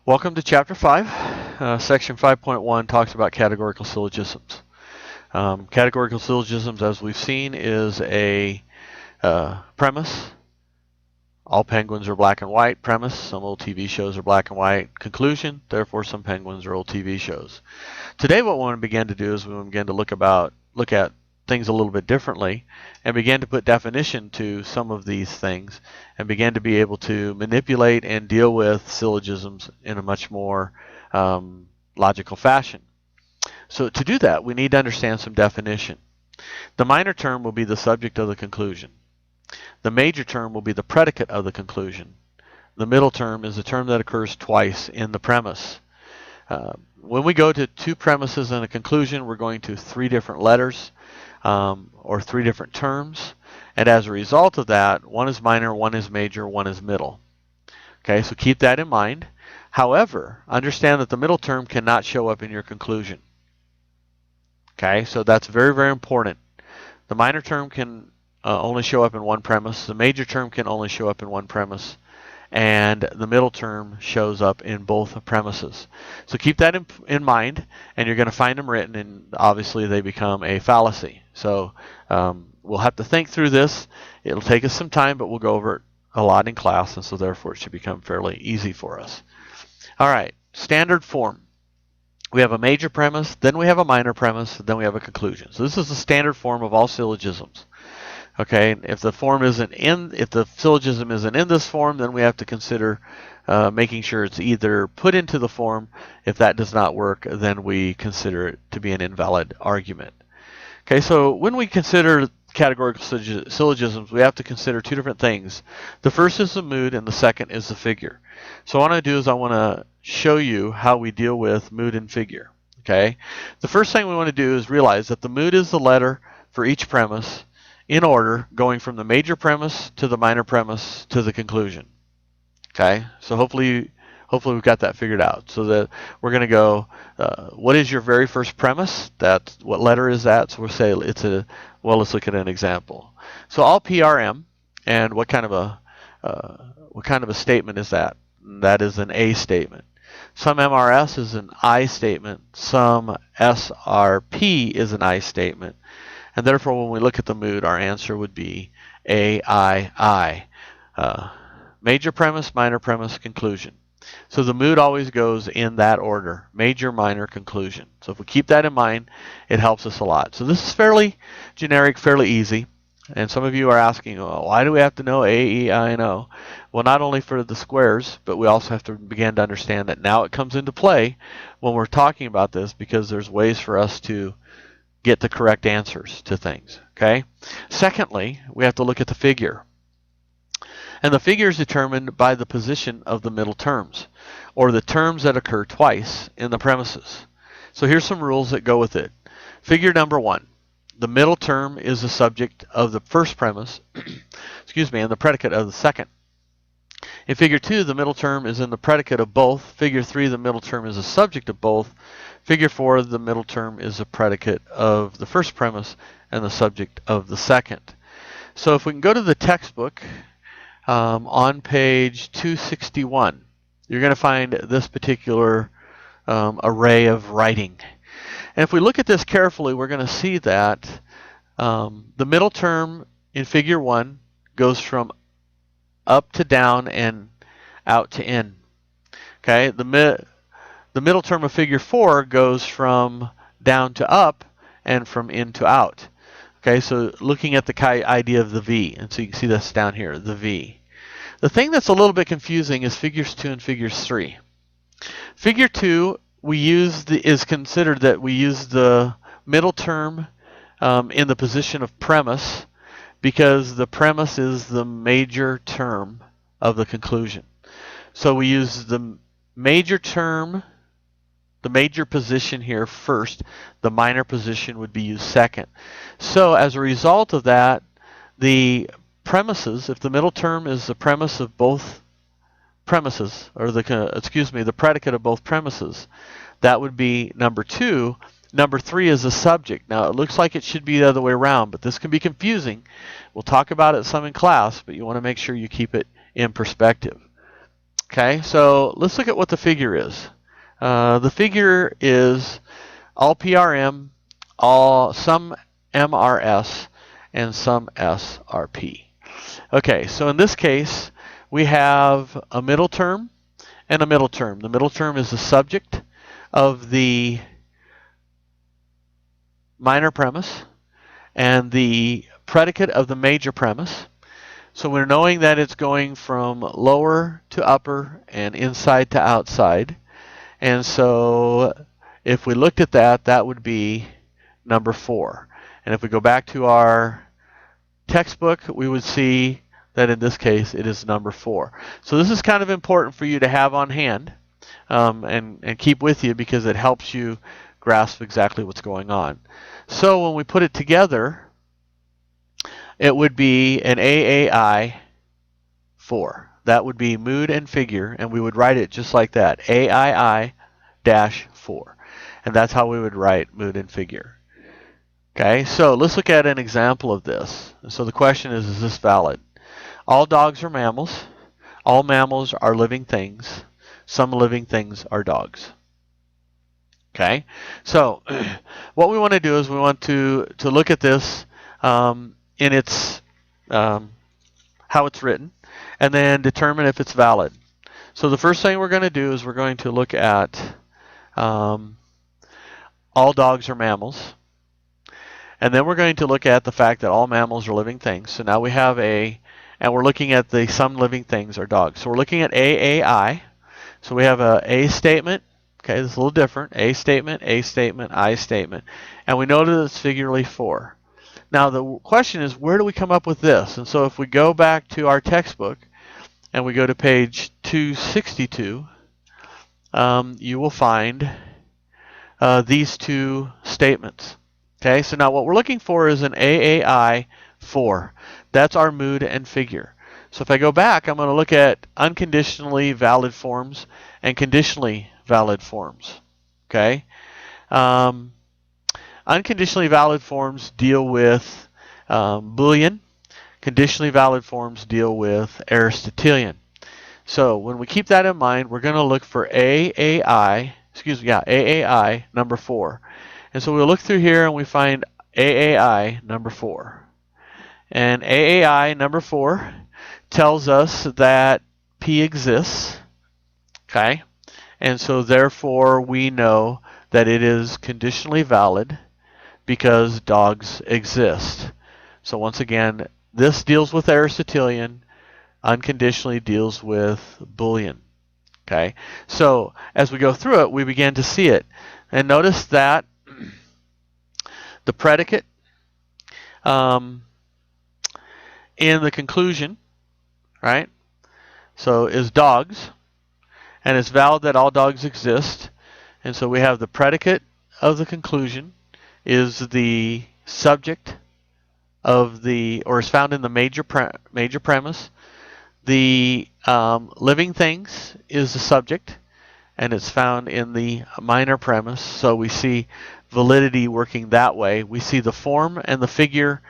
Welcome to Chapter 5. Section 5.1 talks about categorical syllogisms. Categorical syllogisms, as we've seen, is a premise. All penguins are black and white. Premise. Some old TV shows are black and white. Conclusion. Therefore, some penguins are old TV shows. Today, what we want to begin to do is we want to begin to look at things a little bit differently and begin to put definition to some of these things and begin to be able to manipulate and deal with syllogisms in a much more logical fashion. So to do that, we need to understand some definition. The minor term will be the subject of the conclusion. The major term will be the predicate of the conclusion. The middle term is a term that occurs twice in the premise. When we go to two premises and a conclusion, we're going to three different letters or three different terms. And as a result of that, one is minor, one is major, one is middle. Okay, so keep that in mind. However, understand that the middle term cannot show up in your conclusion. Okay, so that's very, very important. The minor term can only show up in one premise. The major term can only show up in one premise. And the middle term shows up in both premises. So keep that in mind, and you're going to find them written, and obviously they become a fallacy. So we'll have to think through this. It'll take us some time, but we'll go over it a lot in class, and so therefore it should become fairly easy for us. All right, standard form. We have a major premise, then we have a minor premise, then we have a conclusion. So this is the standard form of all syllogisms. Okay, if the syllogism isn't in this form, then we have to consider making sure it's either put into the form. If that does not work, then we consider it to be an invalid argument. Okay, so when we consider categorical syllogisms, we have to consider two different things. The first is the mood, and the second is the figure. So what I want to do is I want to show you how we deal with mood and figure. Okay, the first thing we want to do is realize that the mood is the letter for each premise, in order, going from the major premise to the minor premise to the conclusion. Okay, so hopefully we've got that figured out. So that we're going to go, what is your very first premise? What letter is that? So we'll say let's look at an example. So all PRM, and what kind of a statement is that? That is an A statement. Some MRS is an I statement. Some SRP is an I statement. And therefore, when we look at the mood, our answer would be AII. Major premise, minor premise, conclusion. So the mood always goes in that order: major, minor, conclusion. So if we keep that in mind, it helps us a lot. So this is fairly generic, fairly easy. And some of you are asking, well, why do we have to know A, E, I, and O? Well, not only for the squares, but we also have to begin to understand that now it comes into play when we're talking about this, because there's ways for us to get the correct answers to things. Okay. Secondly, we have to look at the figure. And the figure is determined by the position of the middle terms, or the terms that occur twice in the premises. So here's some rules that go with it. Figure number 1. The middle term is the subject of the first premise, excuse me, and the predicate of the second. In figure 2, the middle term is in the predicate of both. Figure 3, the middle term is the subject of both. Figure 4, the middle term is the predicate of the first premise and the subject of the second. So if we can go to the textbook on page 261, you're going to find this particular array of writing. And if we look at this carefully, we're going to see that the middle term in figure 1 goes from up to down and out to in. Okay, the middle term of figure 4 goes from down to up and from in to out. Okay, so looking at the idea of the V, and so you can see this down here, the V. The thing that's a little bit confusing is figures 2 and figures 3. Figure 2, is considered that we use the middle term in the position of premise, because the premise is the major term of the conclusion. So we use the major term, the major position here first. The minor position would be used second. So as a result of that, the premises, if the middle term is the premise of both premises, or the predicate of both premises, that would be number 2. Number 3 is the subject. Now it looks like it should be the other way around, but this can be confusing. We'll talk about it some in class, but you want to make sure you keep it in perspective. Okay, so let's look at what the figure is. The figure is all PRM, some MRS, and some SRP. Okay, so in this case, we have a middle term and a middle term. The middle term is the subject of the minor premise and the predicate of the major premise. So we're knowing that it's going from lower to upper and inside to outside. And so if we looked at that, that would be number 4. And if we go back to our textbook, we would see that in this case it is number 4. So this is kind of important for you to have on hand and keep with you, because it helps you grasp exactly what's going on. So when we put it together, it would be an AAI 4. That would be mood and figure, and we would write it just like that, AII-4. And that's how we would write mood and figure. Okay, so let's look at an example of this. So the question is this valid? All dogs are mammals. All mammals are living things. Some living things are dogs. Okay, so what we want to do is we want to look at this in its how it's written, and then determine if it's valid. So the first thing we're going to do is we're going to look at all dogs are mammals, and then we're going to look at the fact that all mammals are living things. So now we have and we're looking at the some living things are dogs. So we're looking at AAI. So we have a statement. Okay, this is a little different. A statement, I statement. And we know that it's figuratively 4. Now the question is, where do we come up with this? And so if we go back to our textbook and we go to page 262, you will find these two statements. Okay, so now what we're looking for is an AAI 4. That's our mood and figure. So if I go back, I'm going to look at unconditionally valid forms and conditionally valid forms. Okay, unconditionally valid forms deal with Boolean. Conditionally valid forms deal with Aristotelian. So when we keep that in mind, we're going to look for AAI number 4. And so we'll look through here and we find AAI number 4. And AAI number 4 tells us that P exists. Okay? And so therefore we know that it is conditionally valid because dogs exist. So once again, this deals with Aristotelian, unconditionally deals with Boolean. Okay? So as we go through it, we begin to see it. And notice that the predicate in the conclusion, right? So is dogs. And it's valid that all dogs exist. And so we have the predicate of the conclusion is the subject of or is found in the major premise. The living things is the subject, and it's found in the minor premise. So we see validity working that way. We see the form and the figure,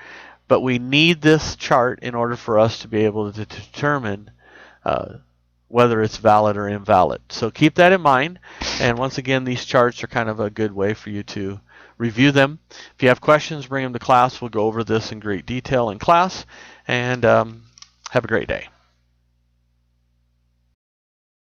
but we need this chart in order for us to be able to determine whether it's valid or invalid. So keep that in mind. And once again, these charts are kind of a good way for you to review them. If you have questions, bring them to class. We'll go over this in great detail in class. And have a great day.